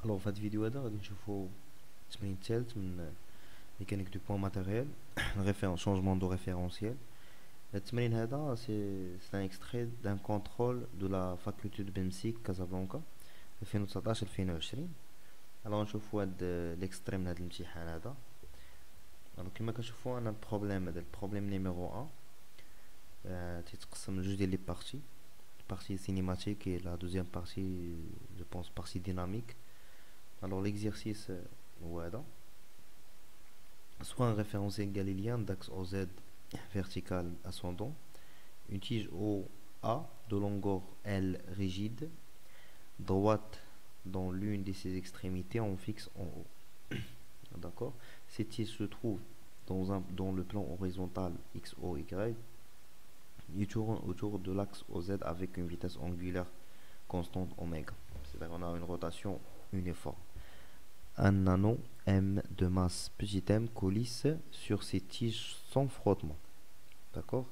Alors, في هاد الفيديو هذا غادي نشوفو التمرين الثالث من mécanique du point matériel, changement de référentiel. Le التمرين هذا c'est un extrait d'un contrôle de la faculté de Bemsiq Casablanca 2019-2020. Alors نشوفو هاد l'extrait من هاد الامتحان هذا. Alors كما كنشوفو انا البروبليم هذا البروبليم نيميرو 1 تيتقسم لجوج ديال لي بارتي. Partie cinématique et la deuxième partie, je pense, partie dynamique. Alors l'exercice voilà. Soit un référentiel galiléen d'axe OZ vertical ascendant, une tige OA de longueur L rigide, droite dans l'une de ses extrémités, on fixe en haut. D'accord. Cette tige se trouve dans le plan horizontal XOY. Il tourne autour de l'axe OZ avec une vitesse angulaire constante oméga. C'est-à-dire qu'on a une rotation uniforme. Un nano M de masse petit m coulisse sur ces tiges sans frottement. D'accord.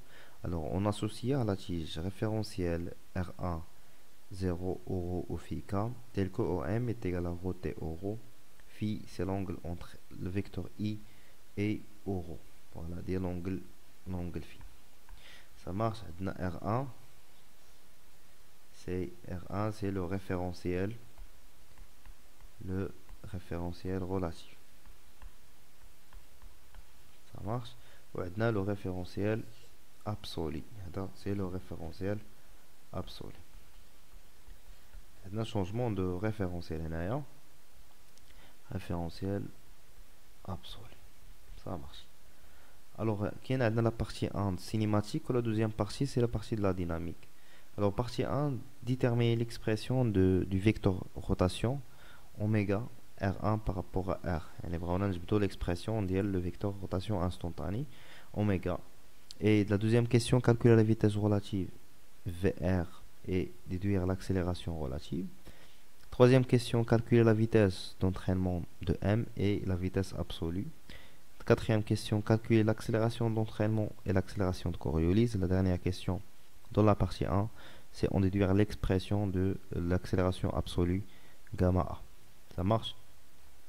Alors on associe à la tige référentielle R1 0 euro au phi K tel que OM est égal à rho T euro. Phi c'est l'angle entre le vecteur I et euro. Voilà, dès l'angle phi. Ça marche. R1 c'est le référentiel relatif. Ça marche. وعندنا le référentiel absolu. C'est le référentiel absolu. عندنا changement de référentiel هنايا. Référentiel absolu. Ça marche. Alors, qui a la partie 1 cinématique, ou la deuxième partie, c'est la partie de la dynamique. Alors, partie 1, déterminer l'expression du vecteur rotation oméga R1 par rapport à R. On a vraiment l'expression le vecteur rotation instantanée oméga. Et la deuxième question, calculer la vitesse relative VR et déduire l'accélération relative. Troisième question, calculer la vitesse d'entraînement de M et la vitesse absolue. Quatrième question, calculer l'accélération d'entraînement et l'accélération de Coriolis. La dernière question, dans la partie 1, c'est en déduire l'expression de l'accélération absolue gamma A. Ça marche.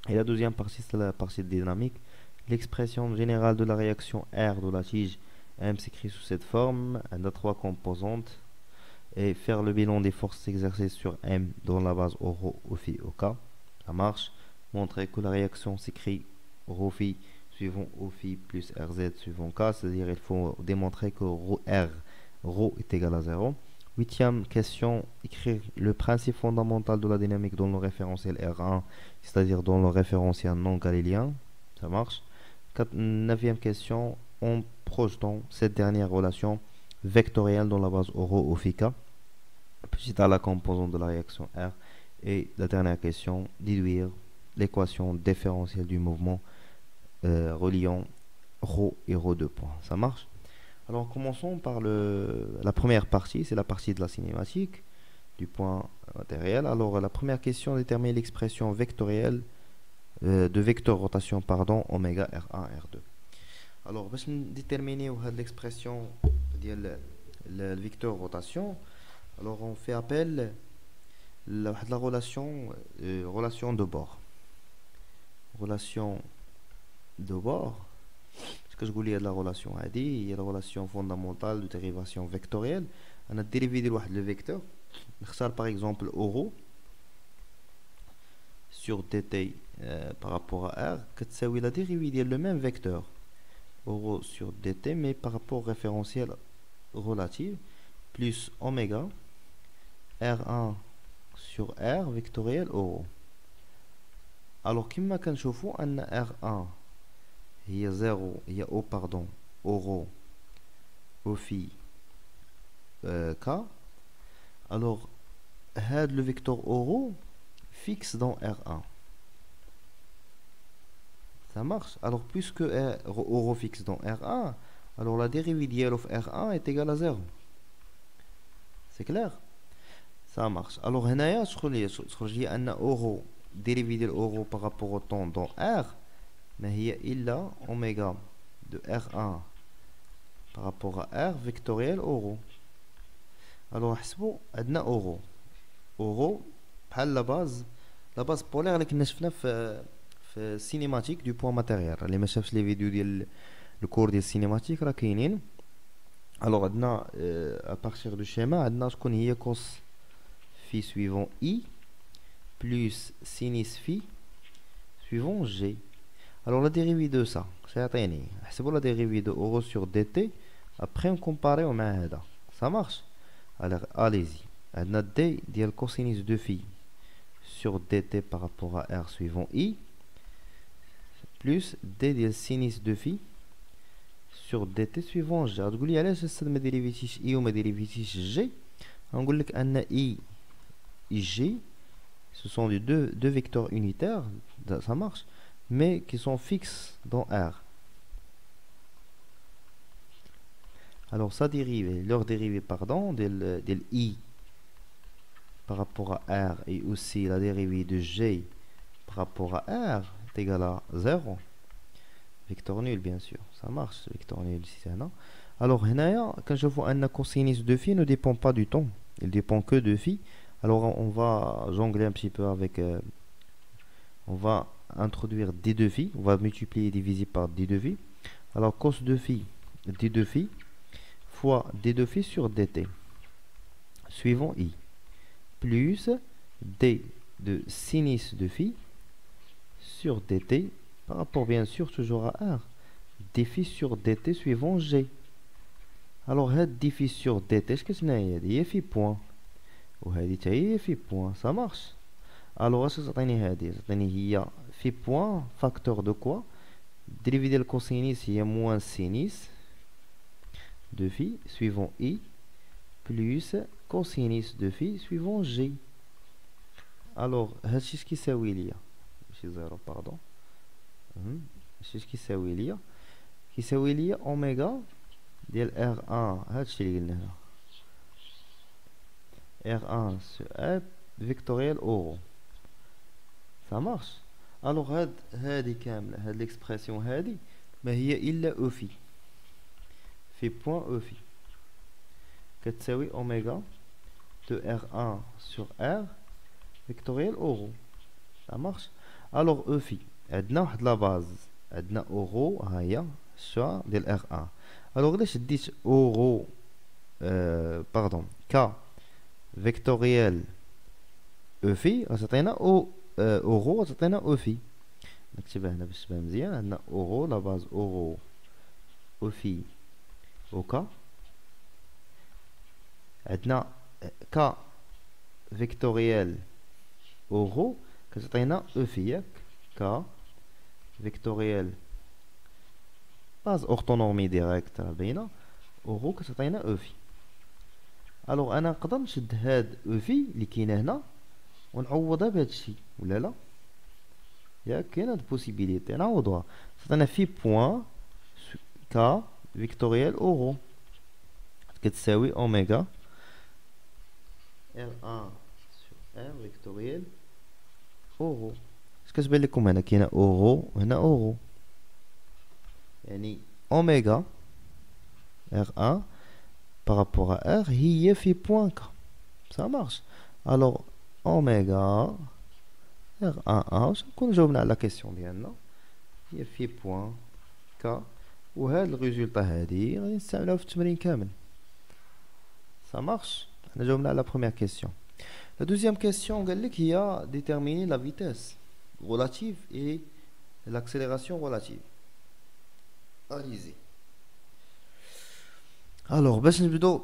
Et la deuxième partie, c'est la partie dynamique. L'expression générale de la réaction R de la tige M s'écrit sous cette forme. Elle a trois composantes. Et faire le bilan des forces exercées sur M dans la base rho au phi au K. Ça marche. Montrer que la réaction s'écrit rho phi suivant O phi plus RZ suivant K, c'est-à-dire il faut démontrer que rho est égal à 0. Huitième question, écrire le principe fondamental de la dynamique dans le référentiel R1, c'est-à-dire dans le référentiel non galilien. Ça marche. Neuvième question, en projetant cette dernière relation vectorielle dans la base rho au phi K, puis à la composante de la réaction R. Et la dernière question, déduire l'équation différentielle du mouvement reliant rho et rho 2 points. Ça marche. Alors commençons par la première partie, c'est la partie de la cinématique du point matériel. Alors la première question détermine l'expression vectorielle de vecteur rotation oméga R1 R2. Alors pour déterminer l'expression le vecteur rotation, alors on fait appel à la relation de bord. Relation de bord. Ce que je voulais dire de la relation il y a la relation fondamentale de dérivation vectorielle. On a dérivé de le vecteur. Par exemple euro sur dt par rapport à r, c'est la dérivée de le même vecteur euro sur dt mais par rapport au référentiel relatif plus oméga r1 sur r vectoriel euro. Alors كما كنشوفوا ان r1 هي 0 هي O pardon euro au phi K. Alors le vecteur euro fixe dans R1. Ça marche. Alors puisque euro fixe dans R1, alors la dérivée de R1 est égale à 0. C'est clair? Ça marche. Alors هنايا تخرج لي ان euro dérivée de euro par rapport au temps dans R mais il y a إلا oméga de R1 par rapport à R vectoriel euro. Alors حسبوا عندنا euro بحال لا باز بولير اللي كنا شفنا في السينيماتيك دو بوان ماتيريال. اللي ما شافش لي فيديو ديال الكور ديال السينيماتيك راه كاينين. الوغ عندنا ابارتيغ دو شيما عندنا شكون هي كوس في سويفون اي بلس سينيس في سويفون جي. الوغ لا ديريفي دو سا سيعطيني نحسبو لا ديريفي دو اورو سور دي تي ابخي نكومباريو مع هذا. سا مارش. الوغ اليزي. عندنا دي ديال كوسينيس دو في sur dt par rapport à r suivant i plus d ديال sinus de phi sur dt suivant g. تقول لي علاش هسه ما ديريفيتيش i وما ديريفيتيش g؟ غنقول لك ان i et g ce sont les deux vecteurs unitaires, ça marche, mais qui sont fixes dans r. Alors ça dérive, leur dérivée pardon del i par rapport à r et aussi la dérivée de g par rapport à r est égal à 0. Vecteur nul bien sûr, ça marche, vecteur nul ici c'est un. Alors quand je vois un cosinus de phi ne dépend pas du temps, il dépend que de phi. Alors on va jongler un petit peu avec, on va introduire d de phi, on va multiplier et diviser par d de phi. Alors cos de phi, d de phi fois d de phi sur dt, suivant i, plus d de sinus de phi sur dt par rapport bien sûr toujours à r, d phi sur dt suivant g. Alors d phi sur dt اش كتسنى هي في بوان وهذه حتى هي في بوان. ça marche. alors اش تعطيني هذه؟ تعطيني هي في بوان فاكتور دو كوا dérivé ديال الكوسينيس هي موان سينيس de phi suivant i plus cosinus de phi suivant g. alors هادشي اش كيساوي ليا؟ ماشي زيرو باردون، هادشي اش كيساوي ليا؟ كيساوي ليا اوميغا ديال R1. هادشي اللي قلنا هنا R1 sur R vectoriel euro. ça marche. alors هادي كامله هاد ليكسبرسيون هادي ما هي الا او في بوان او كتساوي اوميغا de R1 sur R vectoriel euro. ça marche. alors او عندنا واحد لا باز، عندنا اورو ها هي الشوا ديال R1. alors علاش ديت اورو باردون ك فيكتوريال او غتعطينا اورو غتعطينا او نكتبها هنا باش تبان مزيان. عندنا اورو لا باز اورو او او كا، عندنا ك فيكتوريال اورو كتعطينا او ياك ك فيكتوريال باز اورتونورمي ديريكت باينه اورو كتعطينا او الوغ انا نقدر نشد هاد او اللي كاينه هنا ونعوضها بهذا الشيء ولا لا؟ ياك كاين هاد البوسيبيليتي نعوضوها. تعطينا في بوان ك فيكتوريال اورو كتساوي اوميغا ار 1 سور ار فيكتوريال اورو. اش كتبان لكم هنا؟ كاينه اورو وهنا اورو، يعني اوميغا R1 par rapport à R هي في point K. ça marche. alors oméga R1 واش نكون جاوبنا على لا كيسيون ديالنا هي في point K. وهاد الريزولطا هادي غادي نستعملوها في التمرين كامل. ça marche. حنا جاوبنا على la première question. la deuxième question قال لك هي déterminer la vitesse relative et l'accélération relative. allez-y. alors باش نبدو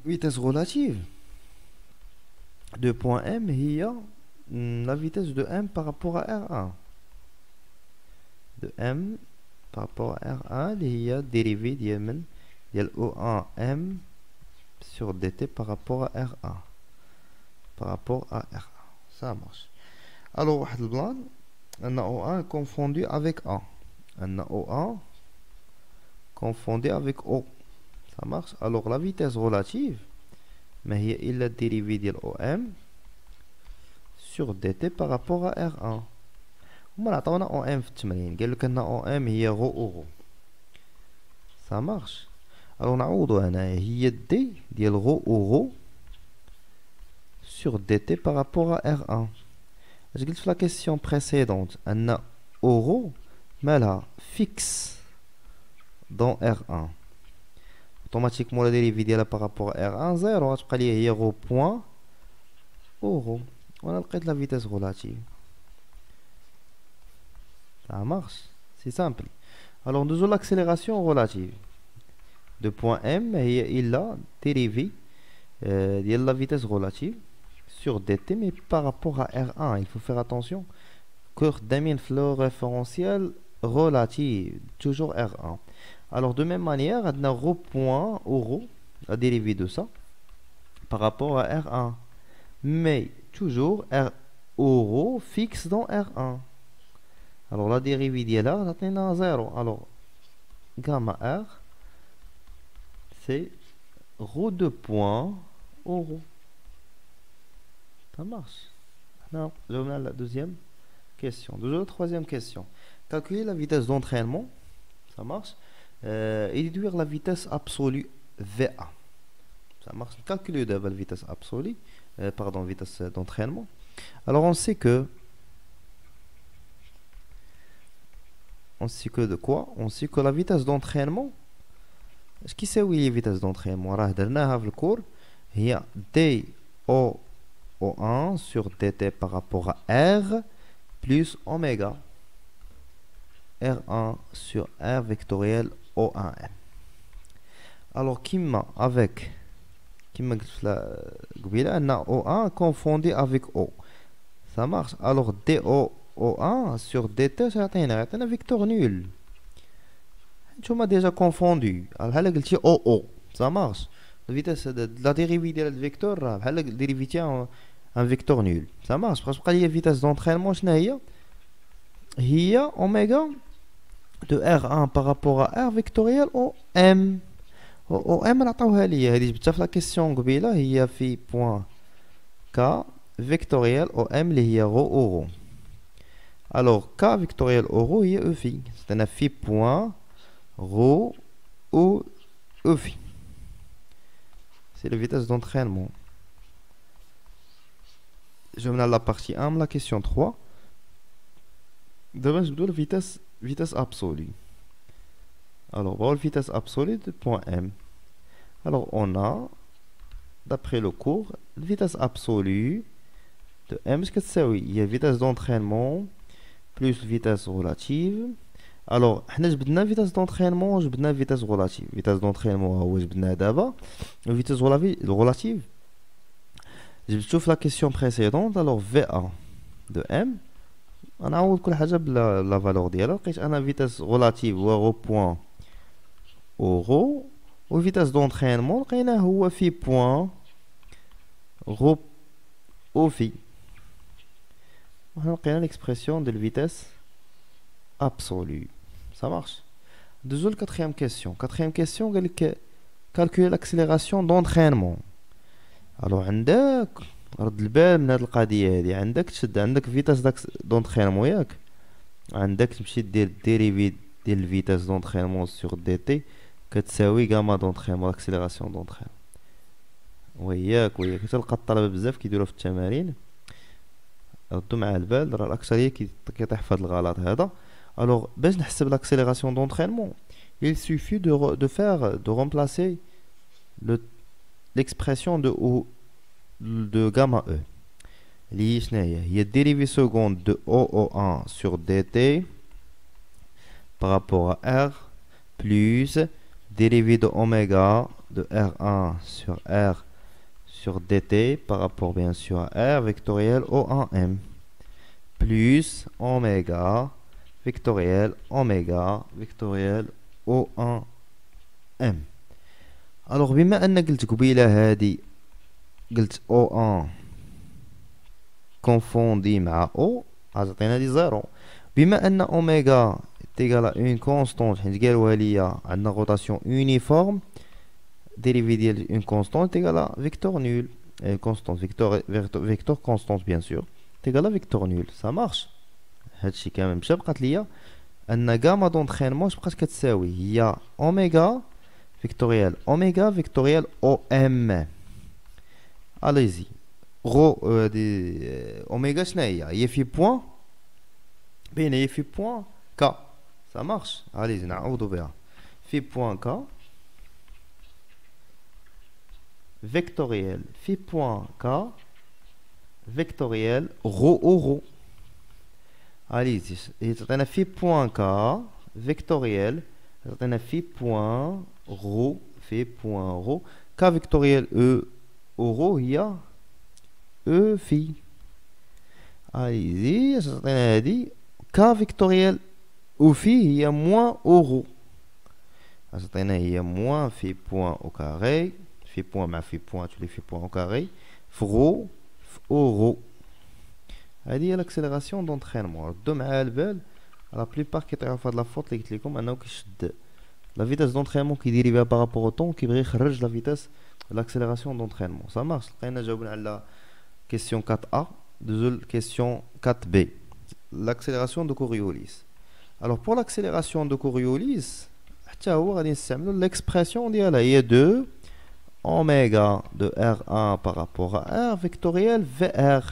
vitesse relative de point M هي la vitesse de M par rapport à R1 de M par rapport à R1 اللي هي dérivée ديال من ديال O1 M sur dt par rapport à R1 par rapport à R1. ça marche. alors واحد البلان ان O1 confondu avec A، ان O1 confondé avec O. ça marche. alors la vitesse relative ما هي إلا الديريفي ديال OM sur dt par rapport à R1. هما عطاونا OM في التمرين، قال لك أن OM هي غو أورو. ça marche. alors نعوضو هنا هي دي ديال غو أورو sur dt par rapport à R1. Je dis la question précédente, un euro مالها fixe dans R1. Automatiquement la dérivée ديالها par rapport à R1 0 غتبقى لي هي غو بوين euro. وانا لقيت la vitesse relative. Ça marche, c'est simple. Alors nous avons l'accélération relative de point M et il a dérivé de la vitesse relative sur dt mais par rapport à R1. Il faut faire attention que domine le référentiel relatif toujours R1. Alors de même manière on a rho point euro la dérivée de ça par rapport à R1 mais toujours R euro fixe dans R1. Alors la dérivée d'elle est 0. Alors gamma R c'est rho de point euro. Ça marche. Maintenant, je vais à la deuxième question. La troisième question. Calculer la vitesse d'entraînement. Ça marche. Et déduire la vitesse absolue VA. Ça marche. Calculer la vitesse absolue. Pardon, vitesse d'entraînement. Alors on sait que de quoi? On sait que la vitesse d'entraînement. Ce qui c'est oui la vitesse d'entraînement. راه درناها في الكور هي DO1 sur dt par rapport à R plus oméga R1 sur R vectoriel O1M. Alors avec قلت قبيله ان O1 confondu avec O. Ça marche. Alors DO1 sur dt يعطينا vecteur nul. Tu m'as déjà confondu. Alors là قلتي OO. Ça marche. La vitesse la dérivée de le vecteur بحال dérivée un vecteur nul. Ça marche parce que la vitesse d'entraînement شنو هي oméga de R1 par rapport à R vectoriel OM. OM نعطيوها ليا هذه جبتها في لا كيسيون قبيله هي في بوين K vectoriel OM اللي هي rho euro. Alors K vectoriel euro هي E phi. C'est un phi point rho ou E phi. C'est la vitesse d'entraînement. Je vais à la partie 1, la question 3. D'abord, je dois la vitesse absolue. Alors, la vitesse absolue de point M. Alors, on a, d'après le cours, la vitesse absolue de M. Ce que c'est, oui, il y a vitesse d'entraînement plus vitesse relative. Alors, on a la vitesse d'entraînement, on a la vitesse relative. Vitesse d'entraînement, on a d'abord. La vitesse relative. Je vais la question précédente. Alors, VA de M. On a la valeur d'elle. On a la vitesse relative au point euro. Ou vitesse d'entraînement, on a phi point rho au phi. On a l'expression de la vitesse absolue. Ça marche. Deuxième, quatrième question. Quatrième question, calculer l'accélération d'entraînement. Alors, عندك رد البال من هذه القضية هذه عندك تشد عندك فيتاس دونترينمون ياك عندك تمشي دير ديريفي ديال الفيتاس دونترينمون سور دي تي كتساوي غاما دونترينمون اكسيليراسيون دونترينمون وياك تلقى الطلبة بزاف كيديروها في التمارين ردوا مع البال راه الأكثرية كيطيح في هذا الغلط هذا. Alors باش نحسب l'accélération d'entraînement il suffit de remplacer l'expression de gamma E. Il y a dérivée seconde de OO1 sur dt par rapport à R plus dérivée de oméga de R1 sur R sur dt par rapport bien sûr à R vectoriel O1M plus oméga vectoriel O1M. Alors بما أن قلت قبيلة هذه قلت O1 confondu مع O عطينا لي زيرو. بما أن أوميغا تيغال اون كونستونت حيت قالوها ليا عندنا روتاسيون يونيفورم dérivé ديال اون كونستونت تيغال فيكتور نول كونستونت فيكتور كونستونت بيان سور تيغال فيكتور نول. سا مارش هادشي كامل مشى بقات ليا أن غاما دونترينمون بقات كتساوي هي أوميغا vectoriel oméga vectoriel OM. Allez-y. rho oméga شنو هي في point بين هي في point k ça marche allez نعوضوا بها في point k vectoriel في point k vectoriel rho au rho allez تعطينا في point k vectoriel تعطينا في point rho في point rho k vectoriel e au rho هي e phi allez تعطينا هذه k vectoriel او في هي moins au rho تعطينا هي moins في point au carré في point مع في point تولي في point au carré في rho في au rho هذه هي l'accélération d'entraînement ردوا معايا البال لا بليبار كيطيحوا في هاد لا فوت اللي قلت لكم انه كيشد لا فيتاس دونترينمون كيديري بها بارابور او طون كيبغي يخرج لا فيتاس l'accélération d'entraînement ça marche لقينا جاوبنا على question 4A دوزو question 4B l'accélération de Coriolis alors pour l'accélération de Coriolis حتى هو غادي نستعملوا l'expression ديالها هي 2 oméga de R1 par rapport à R vectoriel VR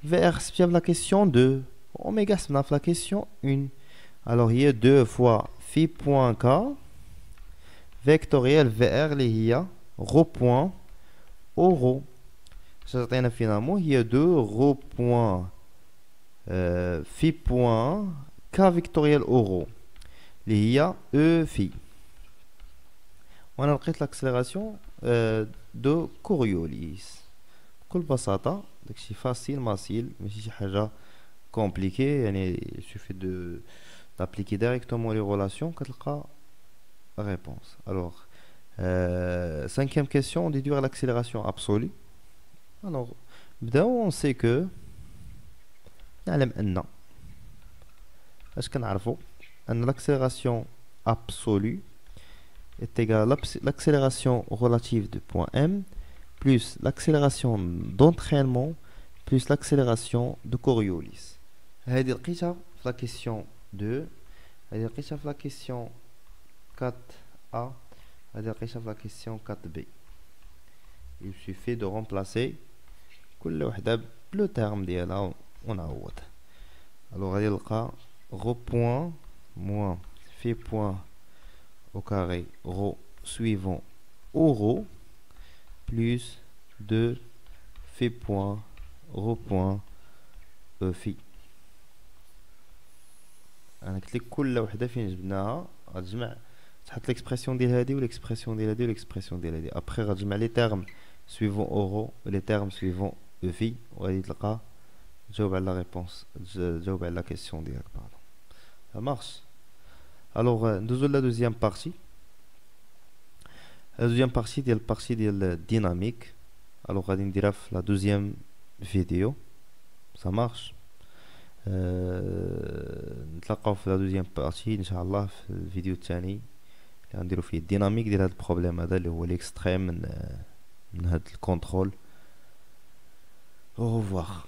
VR c'est la question 2 oméga c'est la question 1 alors il y a 2 fois phi point k vectoriel VR اللي هي rho point au rho تعطينا finalement il y a 2 rho point phi point k vectoriel au rho اللي هي e phi وانا لقيت l'accélération de Coriolis بكل بساطة داكشي فاسيل ماسيل ماشي شي حاجة compliqué يعني il suffit de d'appliquer directement les relations كتلقى réponse alors cinquième question déduire l'accélération absolue alors بداو on sait que نعلم ان اش كنعرفو ان l'accélération absolue est égale à l'accélération relative de point M plus l'accélération d'entraînement plus l'accélération de Coriolis هذه لقيتها في la question 2 هذه لقيتها في la question 4A هذه لقيتها في la question 4B il suffit de remplacer كل وحدة بلو terme ديالها ونعوض alors غادي نلقى rho point moins phi point au carré rho suivant au rho plus 2 phi point rho point e phi انا قلت لك كل وحده فين جبناها غتجمع تحط ليكسبرسيون ديال هادي وليكسبرسيون ديال هادي وليكسبرسيون ديال هادي ابخي غتجمع لي تيرم سويفون اورو ولي تيرم سويفون او في وغادي تلقى تجاوب على لا ريبونس تجاوب على لا كيسيون ديالك باردون ça marche alors ندوزو لا دوزيام بارتي la deuxième partie ديال dynamique alors غادي نديرها في la deuxième vidéo ça marche نتلاقاو في la deuxième partie ان شاء الله في الفيديو الثاني اللي غنديرو فيه الديناميك ديال هاد البروبليم هذا اللي هو ليكستريم من هاد الكونترول au revoir